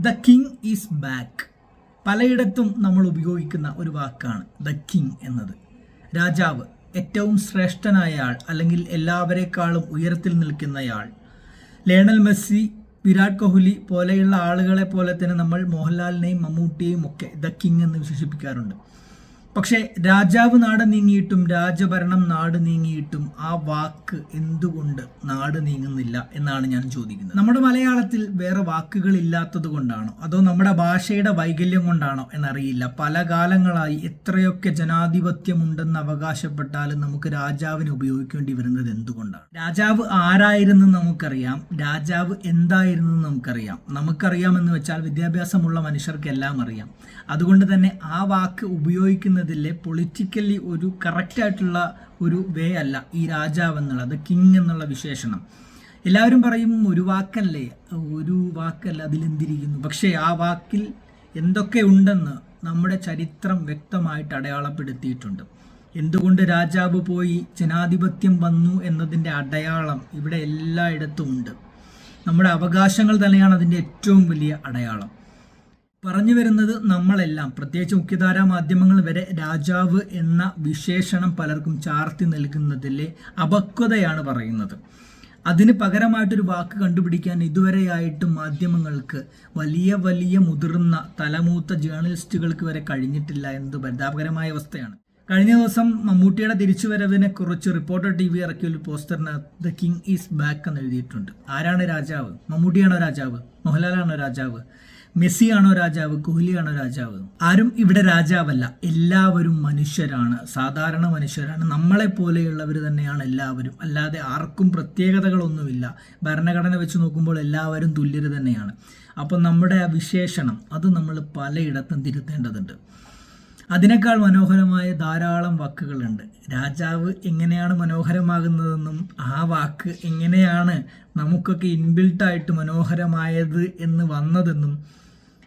The king is back. പലയിടത്തും നമ്മൾ ഉപയോഗിക്കുന്ന ഒരു വാക്കാണ് ദ കിങ് എന്നത്. രാജാവ്, ഏറ്റവും ശ്രേഷ്ഠനായ ആൾ, അല്ലെങ്കിൽ എല്ലാവരെക്കാളും ഉയരത്തിൽ നിൽക്കുന്നയാൾ. ലയണൽ മെസ്സി, വിരാട് കോഹ്ലി പോലെയുള്ള ആളുകളെ പോലെ തന്നെ നമ്മൾ മോഹൻലാലിനെയും മമ്മൂട്ടിയെയും ഒക്കെ ദ കിങ് എന്ന് വിശേഷിപ്പിക്കാറുണ്ട്. പക്ഷേ രാജാവ് നാട് നീങ്ങിയിട്ടും രാജഭരണം നാട് നീങ്ങിയിട്ടും ആ വാക്ക് എന്തുകൊണ്ട് നാട് നീങ്ങുന്നില്ല എന്നാണ് ഞാൻ ചോദിക്കുന്നത്. നമ്മുടെ മലയാളത്തിൽ വേറെ വാക്കുകൾ ഇല്ലാത്തത് കൊണ്ടാണോ, അതോ നമ്മുടെ ഭാഷയുടെ വൈകല്യം കൊണ്ടാണോ എന്നറിയില്ല. പല കാലങ്ങളായി എത്രയൊക്കെ ജനാധിപത്യമുണ്ടെന്ന് അവകാശപ്പെട്ടാലും നമുക്ക് രാജാവിനെ ഉപയോഗിക്കേണ്ടി വരുന്നത് എന്തുകൊണ്ടാണ്? രാജാവ് ആരായിരുന്നു നമുക്കറിയാം, രാജാവ് എന്തായിരുന്നു നമുക്കറിയാം. നമുക്കറിയാമെന്ന് വെച്ചാൽ വിദ്യാഭ്യാസമുള്ള മനുഷ്യർക്കെല്ലാം അറിയാം. അതുകൊണ്ട് തന്നെ ആ വാക്ക് ഉപയോഗിക്കുന്നതിലെ പൊളിറ്റിക്കലി ഒരു കറക്റ്റായിട്ടുള്ള ഒരു വേ അല്ല ഈ രാജാവ് എന്നുള്ളത്, കിങ് എന്നുള്ള വിശേഷണം. എല്ലാവരും പറയും ഒരു വാക്കല്ല അതിലെന്തിരിക്കുന്നു. പക്ഷേ ആ വാക്കിൽ എന്തൊക്കെ ഉണ്ടെന്ന് നമ്മുടെ ചരിത്രം വ്യക്തമായിട്ട് അടയാളപ്പെടുത്തിയിട്ടുണ്ട്. എന്തുകൊണ്ട് രാജാവ് പോയി ജനാധിപത്യം വന്നു എന്നതിൻ്റെ അടയാളം ഇവിടെ എല്ലായിടത്തും ഉണ്ട്. നമ്മുടെ അവകാശങ്ങൾ തന്നെയാണ് അതിൻ്റെ ഏറ്റവും വലിയ അടയാളം. പറഞ്ഞു വരുന്നത്, നമ്മളെല്ലാം പ്രത്യേകിച്ച് മുഖ്യധാരാ മാധ്യമങ്ങൾ വരെ രാജാവ് എന്ന വിശേഷണം പലർക്കും ചാർത്തി നൽകുന്നതിലെ അപക്വതയാണ് പറയുന്നത്. അതിന് പകരമായിട്ടൊരു വാക്ക് കണ്ടുപിടിക്കാൻ ഇതുവരെയായിട്ട് മാധ്യമങ്ങൾക്ക് വലിയ മുതിർന്ന തലമൂത്ത ജേർണലിസ്റ്റുകൾക്ക് വരെ കഴിഞ്ഞിട്ടില്ല എന്നത് പരിതാപകരമായ അവസ്ഥയാണ്. കഴിഞ്ഞ ദിവസം മമ്മൂട്ടിയുടെ തിരിച്ചുവരവിനെ കുറിച്ച് റിപ്പോർട്ടർ TV ഇറക്കിയ ഒരു പോസ്റ്ററിനകത്ത് ദ കിങ് ഈസ് ബാക്ക് എന്ന് എഴുതിയിട്ടുണ്ട്. ആരാണ് രാജാവ്? മമ്മൂട്ടിയാണോ രാജാവ്? മോഹൻലാലാണോ രാജാവ്? മെസ്സിയാണോ രാജാവ്? കോഹ്ലിയാണോ രാജാവ്? ആരും ഇവിടെ രാജാവല്ല. എല്ലാവരും മനുഷ്യരാണ്, സാധാരണ മനുഷ്യരാണ്. നമ്മളെ പോലെയുള്ളവർ തന്നെയാണ് എല്ലാവരും. അല്ലാതെ ആർക്കും പ്രത്യേകതകളൊന്നുമില്ല. ഭരണഘടന വെച്ച് നോക്കുമ്പോൾ എല്ലാവരും തുല്യർ തന്നെയാണ്. അപ്പം നമ്മുടെ ആ വിശേഷണം അത് നമ്മൾ പലയിടത്തും തിരുത്തേണ്ടതുണ്ട്. അതിനേക്കാൾ മനോഹരമായ ധാരാളം വാക്കുകളുണ്ട്. രാജാവ് എങ്ങനെയാണ് മനോഹരമാകുന്നതെന്നും ആ വാക്ക് എങ്ങനെയാണ് നമുക്കൊക്കെ ഇൻബിൽട്ടായിട്ട് മനോഹരമായത് എന്ന് വന്നതെന്നും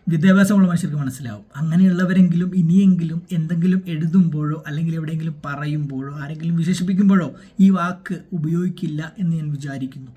വിദ്യാഭ്യാസമുള്ള മനുഷ്യർക്ക് മനസ്സിലാവും. അങ്ങനെയുള്ളവരെങ്കിലും ഇനിയെങ്കിലും എന്തെങ്കിലും എഴുതുമ്പോഴോ അല്ലെങ്കിൽ എവിടെയെങ്കിലും പറയുമ്പോഴോ ആരെങ്കിലും വിശേഷിപ്പിക്കുമ്പോഴോ ഈ വാക്ക് ഉപയോഗിക്കില്ല എന്ന് ഞാൻ വിചാരിക്കുന്നു.